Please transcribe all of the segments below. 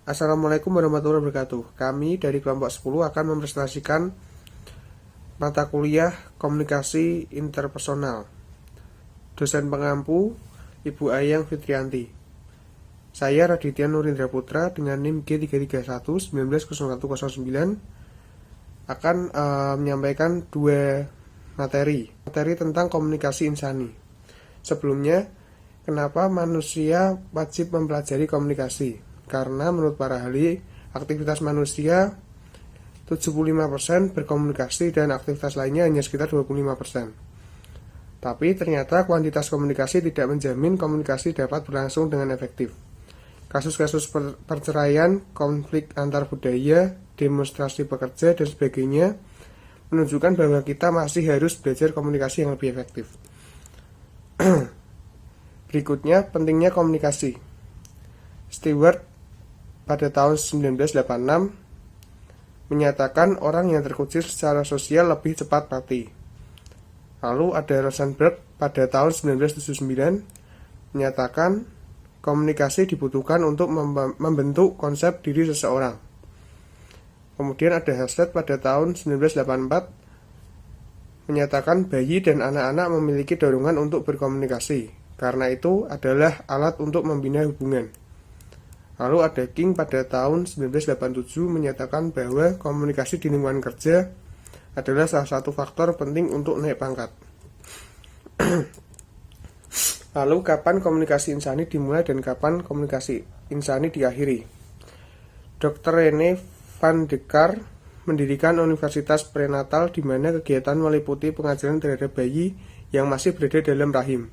Assalamualaikum warahmatullahi wabarakatuh. Kami dari kelompok 10 akan mempresentasikan mata kuliah komunikasi interpersonal. Dosen pengampu Ibu Ayang Fitrianti. Saya Raditya Nurindra Putra dengan NIM G33190109 akan menyampaikan dua materi tentang komunikasi insani. Sebelumnya, kenapa manusia wajib mempelajari komunikasi? Karena menurut para ahli, aktivitas manusia 75% berkomunikasi dan aktivitas lainnya hanya sekitar 25%. Tapi ternyata kuantitas komunikasi tidak menjamin komunikasi dapat berlangsung dengan efektif. Kasus-kasus perceraian, konflik antar budaya, demonstrasi pekerja, dan sebagainya menunjukkan bahwa kita masih harus belajar komunikasi yang lebih efektif. Berikutnya, pentingnya komunikasi. Stewart pada tahun 1986 menyatakan orang yang terkucir secara sosial lebih cepat mati. Lalu ada Rosenberg pada tahun 1979 menyatakan komunikasi dibutuhkan untuk membentuk konsep diri seseorang. Kemudian ada Halstead pada tahun 1984 menyatakan bayi dan anak-anak memiliki dorongan untuk berkomunikasi, karena itu adalah alat untuk membina hubungan. Lalu ada King pada tahun 1987 menyatakan bahwa komunikasi di lingkungan kerja adalah salah satu faktor penting untuk naik pangkat. Lalu kapan komunikasi insani dimulai dan kapan komunikasi insani diakhiri? Dr. Rene van de Kar mendirikan Universitas Prenatal di mana kegiatan meliputi pengajaran terhadap bayi yang masih berada dalam rahim.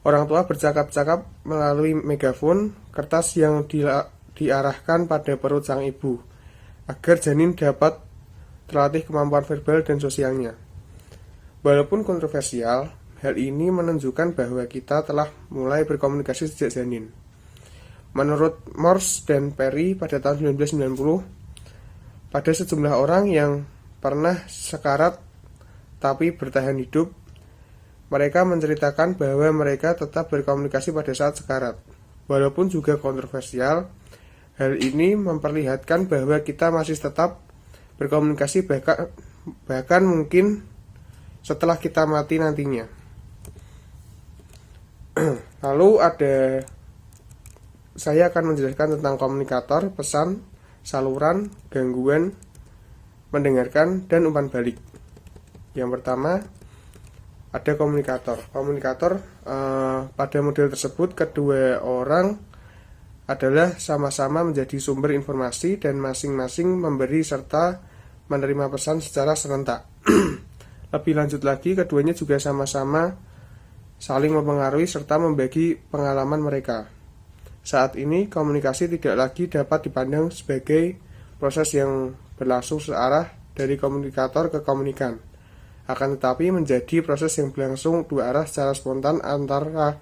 Orang tua bercakap-cakap melalui megafon, kertas yang diarahkan pada perut sang ibu, agar janin dapat terlatih kemampuan verbal dan sosialnya. Walaupun kontroversial, hal ini menunjukkan bahwa kita telah mulai berkomunikasi sejak janin. Menurut Morse dan Perry pada tahun 1990, pada sejumlah orang yang pernah sekarat tapi bertahan hidup, mereka menceritakan bahwa mereka tetap berkomunikasi pada saat sekarat. Walaupun juga kontroversial, hal ini memperlihatkan bahwa kita masih tetap berkomunikasi bahkan mungkin setelah kita mati nantinya. Lalu saya akan menjelaskan tentang komunikator, pesan, saluran, gangguan, mendengarkan, dan umpan balik. Yang pertama, ada komunikator. Pada model tersebut kedua orang adalah sama-sama menjadi sumber informasi dan masing-masing memberi serta menerima pesan secara serentak. Lebih lanjut lagi, keduanya juga sama-sama saling mempengaruhi serta membagi pengalaman mereka. Saat ini komunikasi tidak lagi dapat dipandang sebagai proses yang berlangsung searah dari komunikator ke komunikan, akan tetapi menjadi proses yang berlangsung dua arah secara spontan antara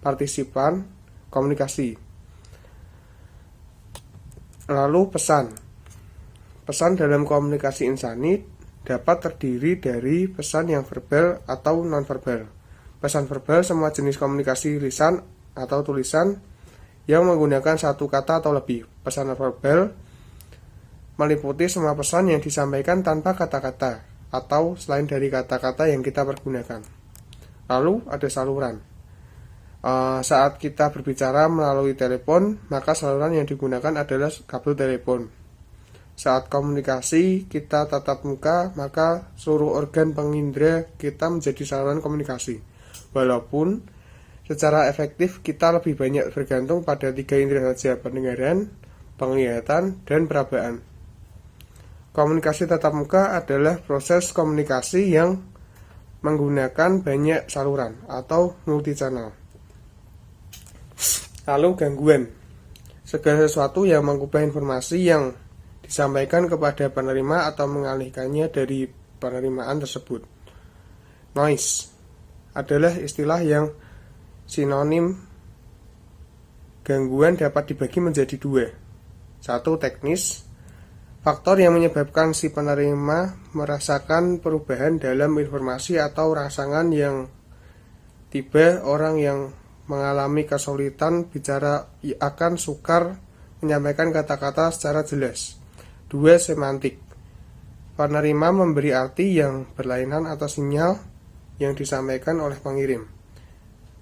partisipan komunikasi. Lalu pesan. Pesan dalam komunikasi insani dapat terdiri dari pesan yang verbal atau non-verbal. Pesan verbal semua jenis komunikasi lisan atau tulisan yang menggunakan satu kata atau lebih. Pesan non-verbal meliputi semua pesan yang disampaikan tanpa kata-kata atau selain dari kata-kata yang kita pergunakan. Lalu ada saluran. Saat kita berbicara melalui telepon, maka saluran yang digunakan adalah kabel telepon. Saat komunikasi kita tatap muka, maka seluruh organ pengindra kita menjadi saluran komunikasi. Walaupun secara efektif kita lebih banyak bergantung pada 3 indera saja: pendengaran, penglihatan, dan perabaan. Komunikasi tatap muka adalah proses komunikasi yang menggunakan banyak saluran atau multi-channel. Lalu gangguan. Segala sesuatu yang mengubah informasi yang disampaikan kepada penerima atau mengalihkannya dari penerimaan tersebut. Noise adalah istilah yang sinonim. Gangguan dapat dibagi menjadi 2. 1. Teknis. Faktor yang menyebabkan si penerima merasakan perubahan dalam informasi atau rangsangan yang tiba. Orang yang mengalami kesulitan bicara akan sukar menyampaikan kata-kata secara jelas. 2. Semantik. Penerima memberi arti yang berlainan atau sinyal yang disampaikan oleh pengirim.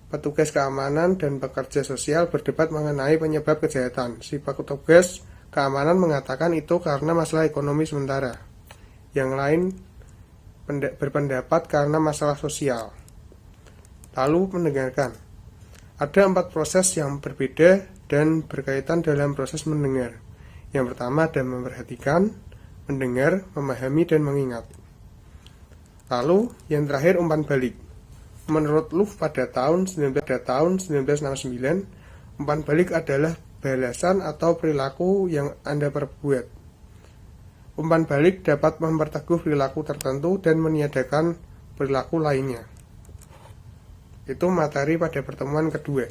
Petugas keamanan dan pekerja sosial berdebat mengenai penyebab kejahatan. Si petugas keamanan mengatakan itu karena masalah ekonomi sementara. Yang lain berpendapat karena masalah sosial. Lalu mendengarkan. Ada 4 proses yang berbeda dan berkaitan dalam proses mendengar. Yang pertama ada memperhatikan, mendengar, memahami, dan mengingat. Lalu yang terakhir umpan balik. Menurut Luff pada tahun 1969, umpan balik adalah balasan atau perilaku yang Anda perbuat. Umpan balik dapat memperteguh perilaku tertentu dan meniadakan perilaku lainnya. Itu materi pada pertemuan kedua.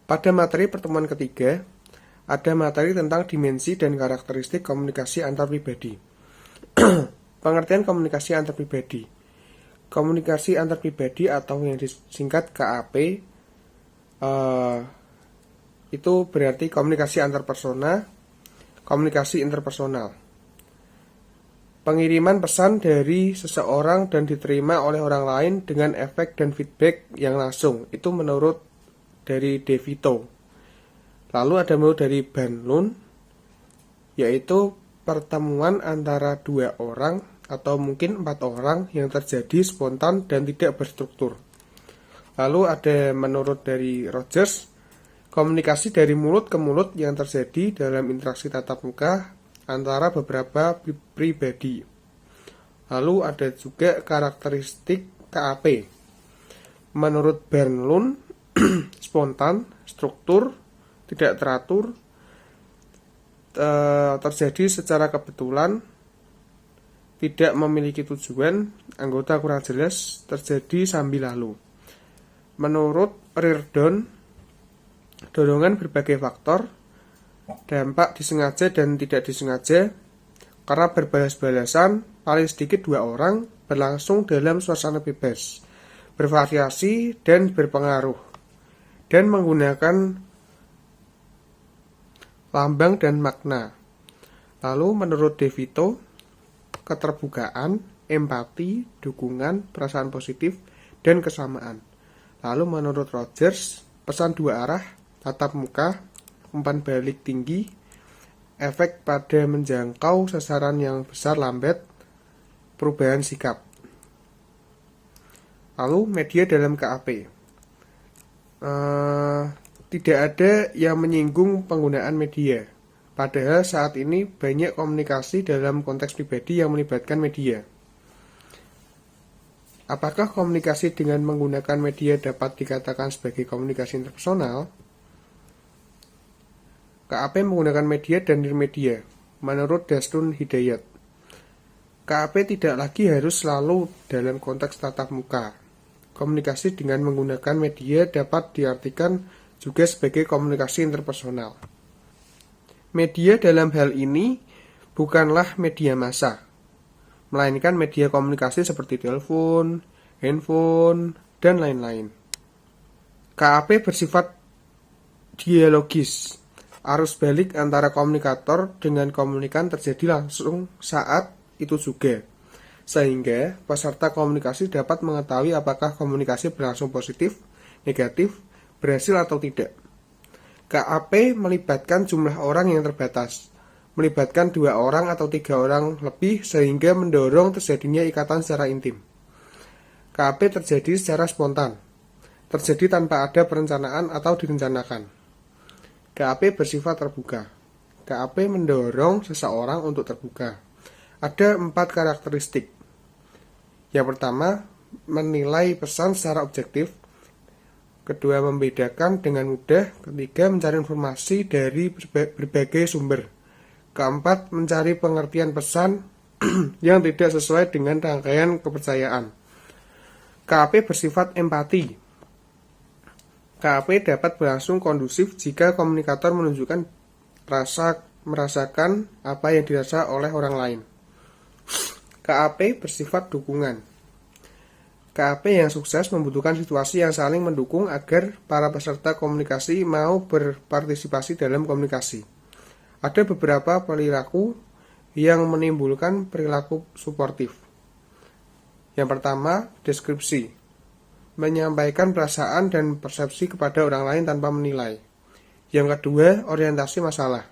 Pada materi pertemuan ketiga, ada materi tentang dimensi dan karakteristik komunikasi antar pribadi. Pengertian komunikasi antar pribadi. Komunikasi antar pribadi atau yang disingkat KAP itu berarti komunikasi antar persona, komunikasi interpersonal. Pengiriman pesan dari seseorang dan diterima oleh orang lain dengan efek dan feedback yang langsung. Itu menurut dari De Vito. Lalu ada menurut dari Van Loon, yaitu pertemuan antara 2 orang atau mungkin 4 orang yang terjadi spontan dan tidak berstruktur. Lalu ada menurut dari Rogers, komunikasi dari mulut ke mulut yang terjadi dalam interaksi tatap muka antara beberapa pribadi. Lalu ada juga karakteristik KAP. Menurut Bernlund, spontan, struktur, tidak teratur, terjadi secara kebetulan, tidak memiliki tujuan, anggota kurang jelas, terjadi sambil lalu. Menurut Reardon, dorongan berbagai faktor, dampak disengaja dan tidak disengaja, karena berbalas-balasan, paling sedikit 2 orang, berlangsung dalam suasana bebas, bervariasi dan berpengaruh, dan menggunakan lambang dan makna. Lalu menurut De Vito, keterbukaan, empati, dukungan, perasaan positif, dan kesamaan. Lalu menurut Rogers, pesan 2 arah, tatap muka, umpan balik tinggi, efek pada menjangkau sasaran yang besar lambat, perubahan sikap. Lalu media dalam KAP. Tidak ada yang menyinggung penggunaan media. Padahal saat ini banyak komunikasi dalam konteks pribadi yang melibatkan media. Apakah komunikasi dengan menggunakan media dapat dikatakan sebagai komunikasi interpersonal? KAP menggunakan media dan nirmedia, menurut Dasrun Hidayat. KAP tidak lagi harus selalu dalam konteks tatap muka. Komunikasi dengan menggunakan media dapat diartikan juga sebagai komunikasi interpersonal. Media dalam hal ini bukanlah media massa, melainkan media komunikasi seperti telepon, handphone, dan lain-lain. KAP bersifat dialogis. Arus balik antara komunikator dengan komunikan terjadi langsung saat itu juga, sehingga peserta komunikasi dapat mengetahui apakah komunikasi berlangsung positif, negatif, berhasil atau tidak. KAP melibatkan jumlah orang yang terbatas, melibatkan 2 orang atau 3 orang lebih sehingga mendorong terjadinya ikatan secara intim. KAP terjadi secara spontan, terjadi tanpa ada perencanaan atau direncanakan. KAP bersifat terbuka. KAP mendorong seseorang untuk terbuka. Ada 4 karakteristik. Yang pertama, menilai pesan secara objektif. Kedua, membedakan dengan mudah. Ketiga, mencari informasi dari berbagai sumber. Keempat, mencari pengertian pesan yang tidak sesuai dengan rangkaian kepercayaan. KAP bersifat empati. KAP dapat berlangsung kondusif jika komunikator menunjukkan merasakan apa yang dirasa oleh orang lain. KAP bersifat dukungan. KAP yang sukses membutuhkan situasi yang saling mendukung agar para peserta komunikasi mau berpartisipasi dalam komunikasi. Ada beberapa perilaku yang menimbulkan perilaku suportif. Yang pertama, deskripsi. Menyampaikan perasaan dan persepsi kepada orang lain tanpa menilai. Yang kedua, orientasi masalah.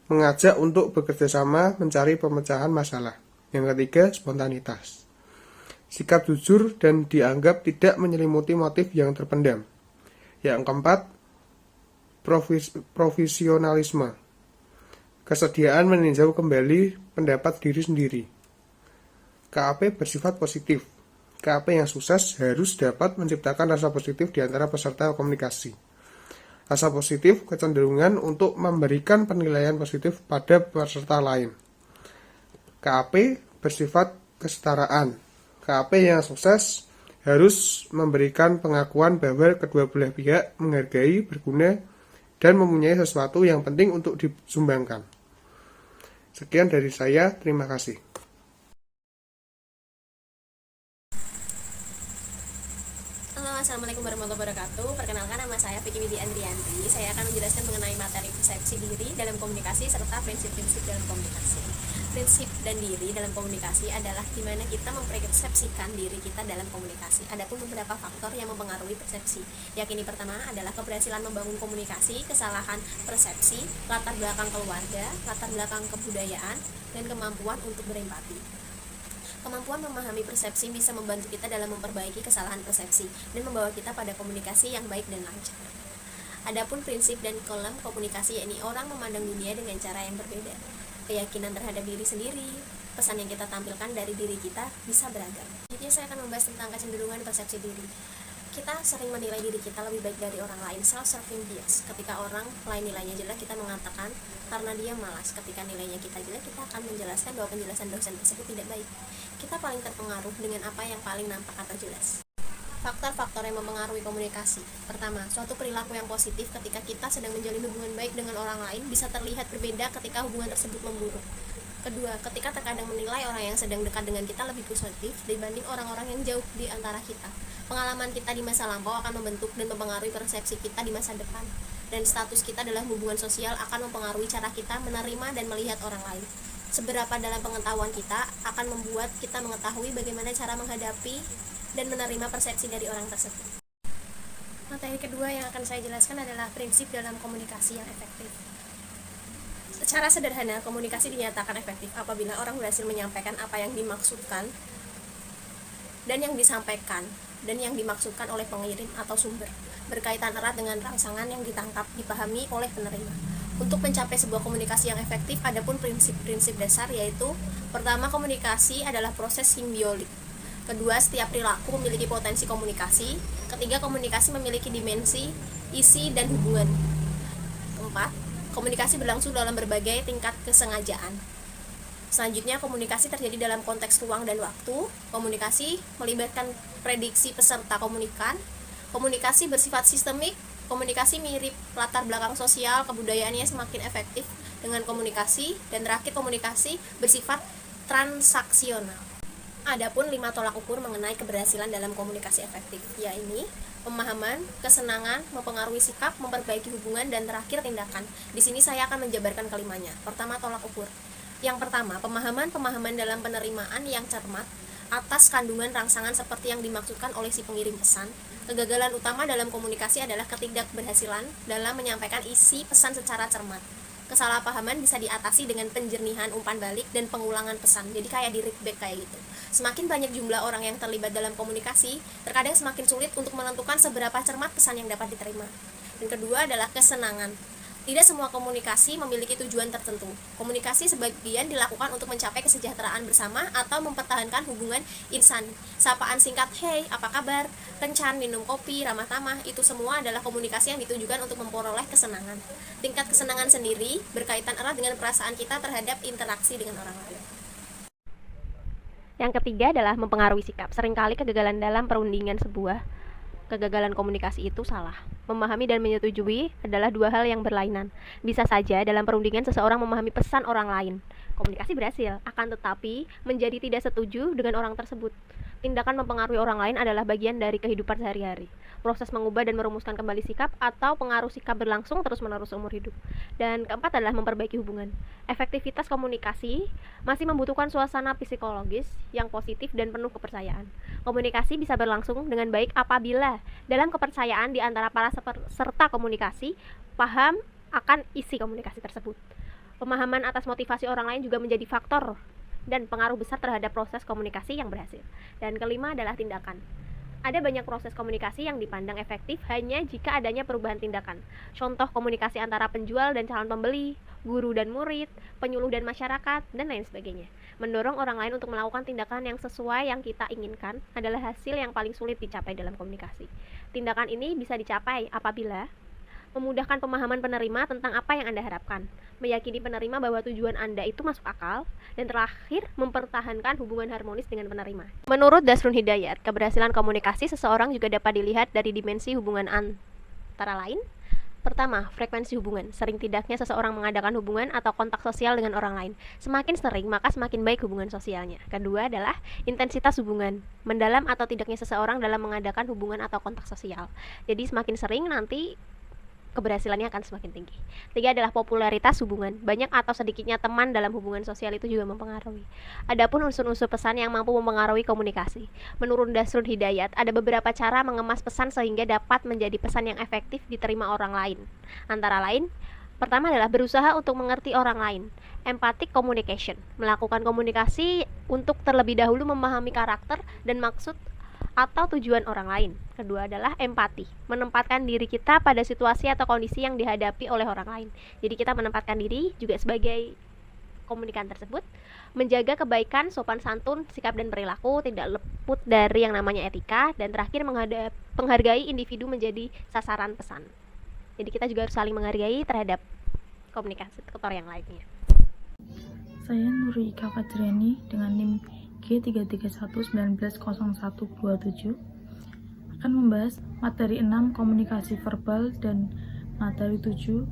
Mengajak untuk bekerjasama mencari pemecahan masalah. Yang ketiga, spontanitas. Sikap jujur dan dianggap tidak menyelimuti motif yang terpendam. Yang keempat, profesionalisme. Kesediaan meninjau kembali pendapat diri sendiri. KAP bersifat positif. KAP yang sukses harus dapat menciptakan rasa positif di antara peserta komunikasi. Rasa positif kecenderungan untuk memberikan penilaian positif pada peserta lain. KAP bersifat kesetaraan. KAP yang sukses harus memberikan pengakuan bahwa kedua belah pihak menghargai, berguna, dan mempunyai sesuatu yang penting untuk disumbangkan. Sekian dari saya, terima kasih. Halo, assalamualaikum warahmatullahi wabarakatuh. Perkenalkan, nama saya Vicky Widi Andrianti. Saya akan menjelaskan mengenai materi persepsi diri dalam komunikasi serta prinsip-prinsip dalam komunikasi. Prinsip dan diri dalam komunikasi adalah di mana kita mempersepsikan diri kita dalam komunikasi. Adapun beberapa faktor yang mempengaruhi persepsi. Yakni pertama adalah keberhasilan membangun komunikasi, kesalahan persepsi, latar belakang keluarga, latar belakang kebudayaan, dan kemampuan untuk berempati. Kemampuan memahami persepsi bisa membantu kita dalam memperbaiki kesalahan persepsi dan membawa kita pada komunikasi yang baik dan lancar. Adapun prinsip dan kolom komunikasi, yakni orang memandang dunia dengan cara yang berbeda. Keyakinan terhadap diri sendiri, pesan yang kita tampilkan dari diri kita bisa beragam. Jadi saya akan membahas tentang kecenderungan persepsi diri. Kita sering menilai diri kita lebih baik dari orang lain, self-serving bias. Ketika orang lain nilainya jelek, kita mengatakan karena dia malas. Ketika nilainya kita jelek, kita akan menjelaskan bahwa penjelasan dosen tersebut tidak baik. Kita paling terpengaruh dengan apa yang paling nampak atau jelas. Faktor-faktor yang mempengaruhi komunikasi. Pertama, suatu perilaku yang positif ketika kita sedang menjalin hubungan baik dengan orang lain bisa terlihat berbeda ketika hubungan tersebut memburuk. Kedua, ketika terkadang menilai orang yang sedang dekat dengan kita lebih positif dibanding orang-orang yang jauh di antara kita. Pengalaman kita di masa lampau akan membentuk dan mempengaruhi persepsi kita di masa depan. Dan status kita dalam hubungan sosial akan mempengaruhi cara kita menerima dan melihat orang lain. Seberapa dalam pengetahuan kita akan membuat kita mengetahui bagaimana cara menghadapi dan menerima persepsi dari orang tersebut. Materi kedua yang akan saya jelaskan adalah prinsip dalam komunikasi yang efektif. Secara sederhana, komunikasi dinyatakan efektif apabila orang berhasil menyampaikan apa yang dimaksudkan dan yang disampaikan dan yang dimaksudkan oleh pengirim atau sumber, berkaitan erat dengan rangsangan yang ditangkap, dipahami oleh penerima. Untuk mencapai sebuah komunikasi yang efektif, adapun prinsip-prinsip dasar yaitu: pertama, komunikasi adalah proses simbiolik. Kedua, setiap perilaku memiliki potensi komunikasi. Ketiga, komunikasi memiliki dimensi, isi, dan hubungan. Keempat, komunikasi berlangsung dalam berbagai tingkat kesengajaan. Selanjutnya, komunikasi terjadi dalam konteks ruang dan waktu. Komunikasi melibatkan prediksi peserta komunikan. Komunikasi bersifat sistemik. Komunikasi mirip latar belakang sosial, kebudayaannya semakin efektif dengan komunikasi. Dan terakhir, komunikasi bersifat transaksional. Adapun 5 tolak ukur mengenai keberhasilan dalam komunikasi efektif, yaitu pemahaman, kesenangan, mempengaruhi sikap, memperbaiki hubungan, dan terakhir tindakan. Di sini saya akan menjabarkan kelimanya. Pertama, tolak ukur. Yang pertama, pemahaman dalam penerimaan yang cermat atas kandungan rangsangan seperti yang dimaksudkan oleh si pengirim pesan. Kegagalan utama dalam komunikasi adalah ketidakberhasilan dalam menyampaikan isi pesan secara cermat. Kesalahpahaman bisa diatasi dengan penjernihan umpan balik dan pengulangan pesan. Jadi kayak di readback kayak gitu. Semakin banyak jumlah orang yang terlibat dalam komunikasi, terkadang semakin sulit untuk menentukan seberapa cermat pesan yang dapat diterima. Dan kedua adalah kesenangan. Tidak semua komunikasi memiliki tujuan tertentu. Komunikasi sebagian dilakukan untuk mencapai kesejahteraan bersama atau mempertahankan hubungan insani. Sapaan singkat, "Hey, apa kabar?" Kencan, minum kopi, ramah tamah, itu semua adalah komunikasi yang ditujukan untuk memperoleh kesenangan. Tingkat kesenangan sendiri berkaitan erat dengan perasaan kita terhadap interaksi dengan orang lain. Yang ketiga adalah mempengaruhi sikap. Seringkali kegagalan komunikasi itu salah. Memahami dan menyetujui adalah dua hal yang berlainan. Bisa saja dalam perundingan seseorang memahami pesan orang lain. Komunikasi berhasil, akan tetapi menjadi tidak setuju dengan orang tersebut. tindakan mempengaruhi orang lain adalah bagian dari kehidupan sehari-hari. Proses mengubah dan merumuskan kembali sikap atau pengaruh sikap berlangsung terus-menerus seumur hidup. Dan keempat adalah memperbaiki hubungan. Efektivitas komunikasi masih membutuhkan suasana psikologis yang positif dan penuh kepercayaan. Komunikasi bisa berlangsung dengan baik apabila dalam kepercayaan di antara para peserta komunikasi paham akan isi komunikasi tersebut. Pemahaman atas motivasi orang lain juga menjadi faktor dan pengaruh besar terhadap proses komunikasi yang berhasil. Dan kelima adalah tindakan. Ada banyak proses komunikasi yang dipandang efektif hanya jika adanya perubahan tindakan. Contoh komunikasi antara penjual dan calon pembeli, guru dan murid, penyuluh dan masyarakat, dan lain sebagainya. Mendorong orang lain untuk melakukan tindakan yang sesuai yang kita inginkan adalah hasil yang paling sulit dicapai dalam komunikasi. Tindakan ini bisa dicapai apabila memudahkan pemahaman penerima tentang apa yang Anda harapkan, meyakini penerima bahwa tujuan Anda itu masuk akal, dan terakhir, mempertahankan hubungan harmonis dengan penerima. Menurut Dasrun Hidayat, keberhasilan komunikasi seseorang juga dapat dilihat dari dimensi hubungan antara lain. Pertama, frekuensi hubungan. Sering tidaknya seseorang mengadakan hubungan atau kontak sosial dengan orang lain. Semakin sering, maka semakin baik hubungan sosialnya. Kedua adalah intensitas hubungan. Mendalam atau tidaknya seseorang dalam mengadakan hubungan atau kontak sosial. Jadi semakin sering nanti keberhasilannya akan semakin tinggi. Tiga adalah popularitas hubungan. Banyak atau sedikitnya teman dalam hubungan sosial itu juga mempengaruhi. Adapun unsur-unsur pesan yang mampu mempengaruhi komunikasi. Menurut Dasrul Hidayat, ada beberapa cara mengemas pesan sehingga dapat menjadi pesan yang efektif diterima orang lain. Antara lain, pertama adalah berusaha untuk mengerti orang lain. Empathic communication, melakukan komunikasi untuk terlebih dahulu memahami karakter dan maksud atau tujuan orang lain. Kedua adalah empati, menempatkan diri kita pada situasi atau kondisi yang dihadapi oleh orang lain. Jadi kita menempatkan diri juga sebagai komunikan tersebut, menjaga kebaikan, sopan santun, sikap dan perilaku, tidak luput dari yang namanya etika, dan terakhir menghargai individu menjadi sasaran pesan. Jadi kita juga harus saling menghargai terhadap komunikator yang lainnya. Saya Nurika Fajreni dengan NIM G331190127 akan membahas materi 6 komunikasi verbal dan materi 7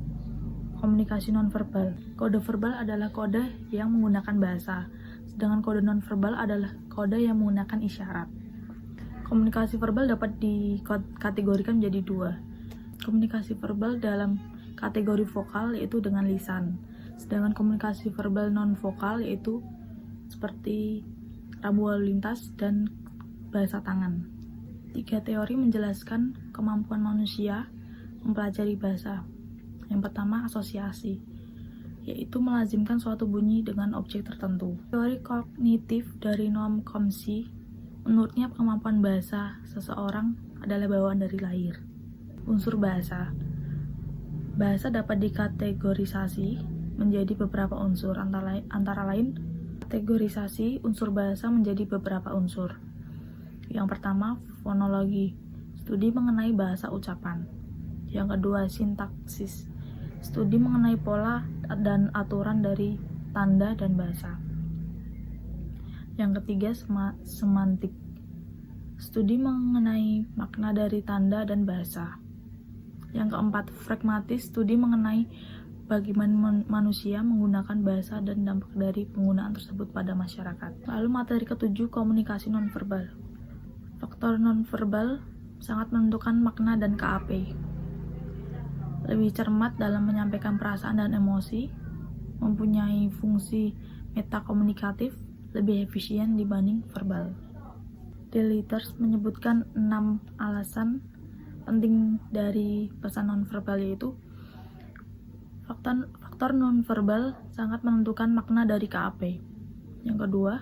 komunikasi nonverbal. Kode verbal adalah kode yang menggunakan bahasa, sedangkan kode nonverbal adalah kode yang menggunakan isyarat. Komunikasi verbal dapat dikategorikan menjadi dua. Komunikasi verbal dalam kategori vokal yaitu dengan lisan, sedangkan komunikasi verbal non-vokal yaitu seperti rambu lalu lintas dan bahasa tangan. Tiga teori menjelaskan kemampuan manusia mempelajari bahasa. Yang pertama, asosiasi, yaitu melazimkan suatu bunyi dengan objek tertentu. Teori kognitif dari Noam Chomsky, menurutnya kemampuan bahasa seseorang adalah bawaan dari lahir. Unsur bahasa. Bahasa dapat dikategorisasi menjadi beberapa unsur, antara lain kategorisasi unsur bahasa menjadi beberapa unsur. Yang pertama, fonologi, studi mengenai bahasa ucapan. Yang kedua, sintaksis, studi mengenai pola dan aturan dari tanda dan bahasa. Yang ketiga, semantik, studi mengenai makna dari tanda dan bahasa. Yang keempat, pragmatis, studi mengenai bagaimana manusia menggunakan bahasa dan dampak dari penggunaan tersebut pada masyarakat. Lalu materi ketujuh, komunikasi nonverbal. Faktor nonverbal sangat menentukan makna dan KAP. Lebih cermat dalam menyampaikan perasaan dan emosi, mempunyai fungsi metakomunikatif, lebih efisien dibanding verbal. Deleters menyebutkan 6 alasan penting dari pesan nonverbal, yaitu faktor nonverbal sangat menentukan makna dari KAP. Yang kedua,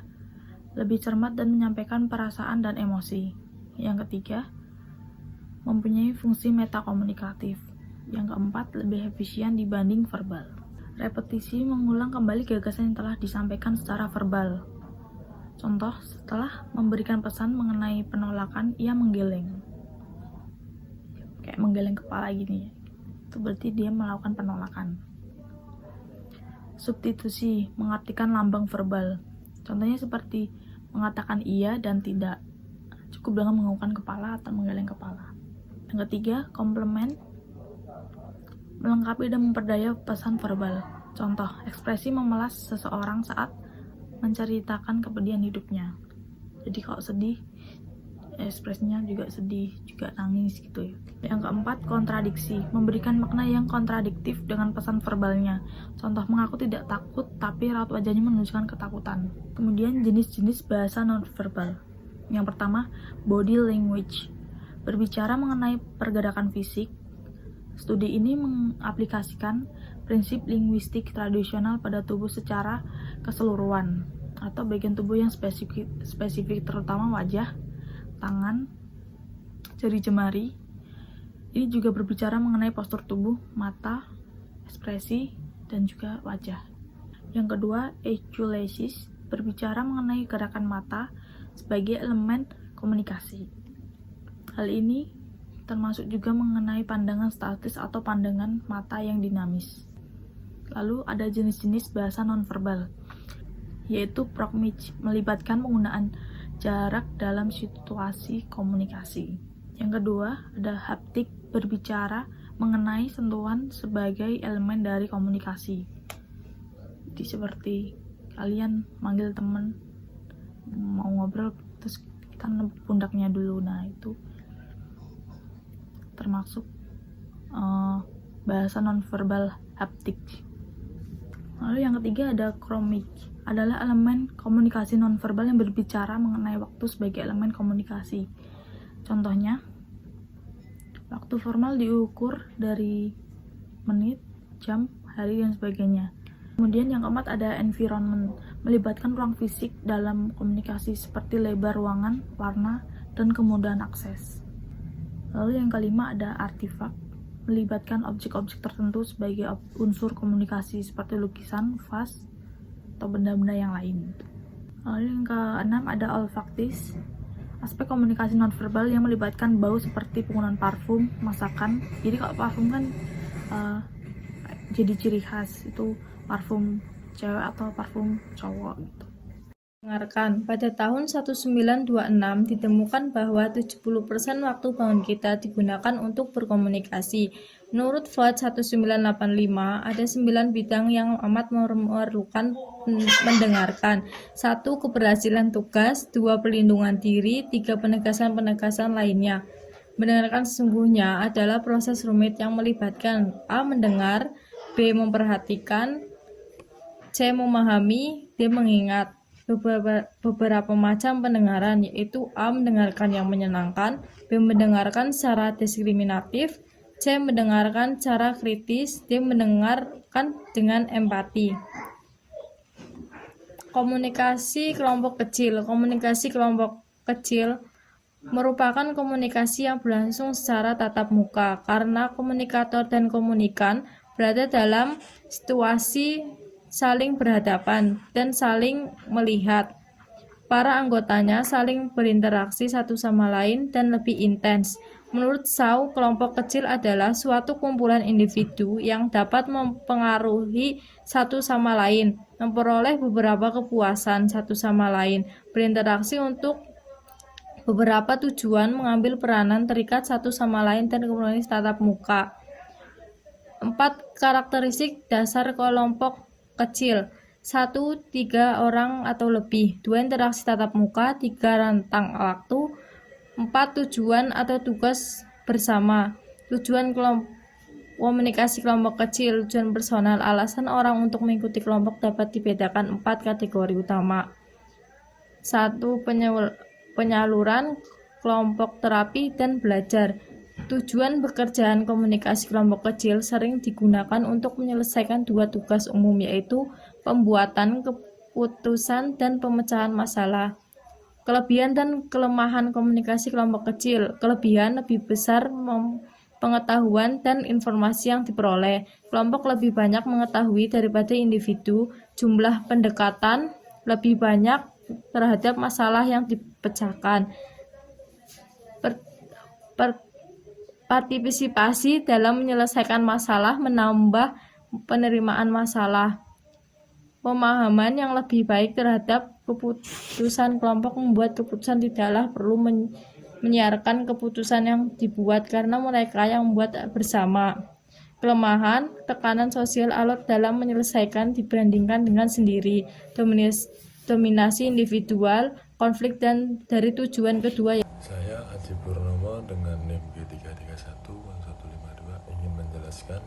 lebih cermat dan menyampaikan perasaan dan emosi. Yang ketiga, mempunyai fungsi metakomunikatif. Yang keempat, lebih efisien dibanding verbal. Repetisi mengulang kembali gagasan yang telah disampaikan secara verbal. Contoh, setelah memberikan pesan mengenai penolakan, ia menggeleng. Kayak menggeleng kepala gini. Itu berarti dia melakukan penolakan. Substitusi mengartikan lambang verbal. Contohnya seperti mengatakan iya dan tidak. Cukup dengan menganggukkan kepala atau menggeleng kepala. Yang ketiga, komplement, melengkapi dan memperdaya pesan verbal. Contoh, ekspresi memelas seseorang saat menceritakan kepedihan hidupnya. Jadi kalau sedih, ekspresinya juga sedih, juga nangis gitu ya. Yang keempat, kontradiksi, memberikan makna yang kontradiktif dengan pesan verbalnya. Contoh, mengaku tidak takut tapi raut wajahnya menunjukkan ketakutan. Kemudian jenis-jenis bahasa nonverbal. Yang pertama, body language, berbicara mengenai pergerakan fisik. Studi ini mengaplikasikan prinsip linguistik tradisional pada tubuh secara keseluruhan atau bagian tubuh yang spesifik terutama wajah, tangan, jari jemari. Ini juga berbicara mengenai postur tubuh, mata, ekspresi, dan juga wajah. Yang kedua, echolasis, berbicara mengenai gerakan mata sebagai elemen komunikasi. Hal ini termasuk juga mengenai pandangan statis atau pandangan mata yang dinamis. Lalu ada jenis-jenis bahasa nonverbal, yaitu proximity, melibatkan penggunaan jarak dalam situasi komunikasi. Yang kedua, ada haptik, berbicara mengenai sentuhan sebagai elemen dari komunikasi. Jadi seperti kalian manggil teman, mau ngobrol, terus kita nepuk pundaknya dulu. Nah, itu termasuk bahasa nonverbal haptik. Lalu yang ketiga ada chromik, adalah elemen komunikasi nonverbal yang berbicara mengenai waktu sebagai elemen komunikasi. Contohnya, waktu formal diukur dari menit, jam, hari, dan sebagainya. Kemudian yang keempat ada environment, melibatkan ruang fisik dalam komunikasi seperti lebar ruangan, warna, dan kemudahan akses. Lalu yang kelima ada artifak, melibatkan objek-objek tertentu sebagai unsur komunikasi seperti lukisan, vas, atau benda-benda yang lain. Lalu yang keenam ada olfaktis, aspek komunikasi nonverbal yang melibatkan bau seperti penggunaan parfum, masakan. Jadi kalau parfum kan jadi ciri khas, itu parfum cewek atau parfum cowok gitu. Dengarkan, pada tahun 1926 ditemukan bahwa 70% waktu bangun kita digunakan untuk berkomunikasi. Menurut Flight 1985, ada 9 bidang yang amat memerlukan mendengarkan. 1. Keberhasilan tugas, 2. Pelindungan diri, 3. Penegasan-penegasan lainnya. Mendengarkan sesungguhnya adalah proses rumit yang melibatkan A. Mendengar, B. Memperhatikan, C. Memahami, D. Mengingat. Beberapa macam pendengaran, yaitu A. Mendengarkan yang menyenangkan, B. Mendengarkan secara diskriminatif, C. Mendengarkan secara kritis, D. Mendengarkan dengan empati. Komunikasi kelompok kecil. Komunikasi kelompok kecil merupakan komunikasi yang berlangsung secara tatap muka, karena komunikator dan komunikan berada dalam situasi saling berhadapan dan saling melihat. Para anggotanya saling berinteraksi satu sama lain dan lebih intens. Menurut Shaw, kelompok kecil adalah suatu kumpulan individu yang dapat mempengaruhi satu sama lain, memperoleh beberapa kepuasan satu sama lain, berinteraksi untuk beberapa tujuan, mengambil peranan, terikat satu sama lain, dan komunikasi tatap muka. 4. Karakteristik dasar kelompok kecil. 1. 3 orang atau lebih. 2. Interaksi tatap muka. 3. Rentang waktu. 4. Tujuan atau tugas bersama. Tujuan komunikasi kelompok kecil. Tujuan personal. Alasan orang untuk mengikuti kelompok dapat dibedakan 4 kategori utama. 1. Penyaluran, kelompok terapi, dan belajar. Tujuan pekerjaan komunikasi kelompok kecil sering digunakan untuk menyelesaikan 2 tugas umum, yaitu pembuatan keputusan dan pemecahan masalah. Kelebihan dan kelemahan komunikasi kelompok kecil. Kelebihan, lebih besar pengetahuan dan informasi yang diperoleh. Kelompok lebih banyak mengetahui daripada individu. Jumlah pendekatan lebih banyak terhadap masalah yang dipecahkan. Partisipasi dalam menyelesaikan masalah menambah penerimaan masalah. Pemahaman yang lebih baik terhadap keputusan kelompok membuat keputusan tidaklah perlu menyiarkan keputusan yang dibuat karena mereka yang membuat bersama. Kelemahan, tekanan sosial alot dalam menyelesaikan dibandingkan dengan sendiri. Dominasi individual, konflik dan dari tujuan kedua. Saya Adi Purnomo dengan NIM G331-152 ingin menjelaskan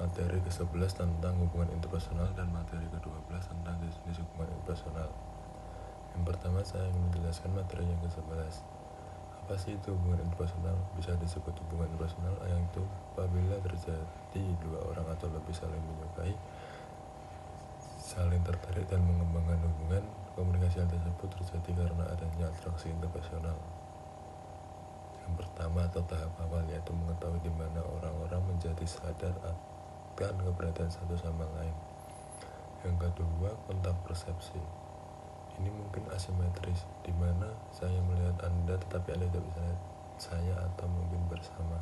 materi ke-11 tentang hubungan interpersonal dan materi ke-12 tentang jenis hubungan interpersonal. Yang pertama saya ingin menjelaskan materi yang ke-11. Apa sih itu hubungan interpersonal? Bisa disebut hubungan interpersonal yaitu apabila terjadi dua orang atau lebih saling menyukai, saling tertarik dan mengembangkan hubungan. Komunikasi tersebut terjadi karena adanya atraksi interpersonal. Yang pertama atau tahap awal yaitu mengetahui di mana orang-orang menjadi sadar akan keberadaan satu sama lain. Yang kedua, kontak persepsi. Ini mungkin asimetris, di mana saya melihat Anda tetapi Anda tidak bisa lihat saya atau mungkin bersama.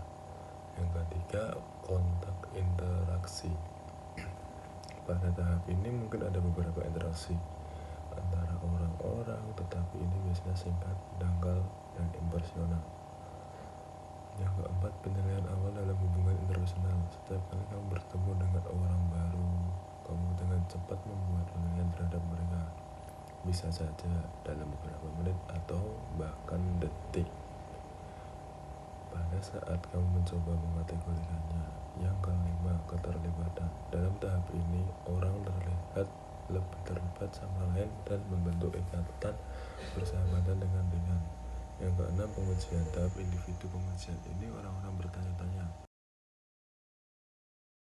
Yang ketiga, kontak interaksi. Pada tahap ini mungkin ada beberapa interaksi antara orang-orang, tetapi ini biasanya singkat, dangkal, dan impersonal. Yang keempat, penilaian awal dalam hubungan interpersonal. Setiap kali kamu bertemu dengan orang baru, kamu dengan cepat membuat penilaian terhadap mereka. Bisa saja dalam beberapa menit atau bahkan detik. Pada saat kamu mencoba mengategorikannya. Yang kelima, keterlibatan. Dalam tahap ini, orang terlihat lebih terlibat sama lain dan membentuk ikatan persahabatan dengan ringan. Yang keenam, pengujian. Tahap individu pengujian ini orang-orang bertanya-tanya,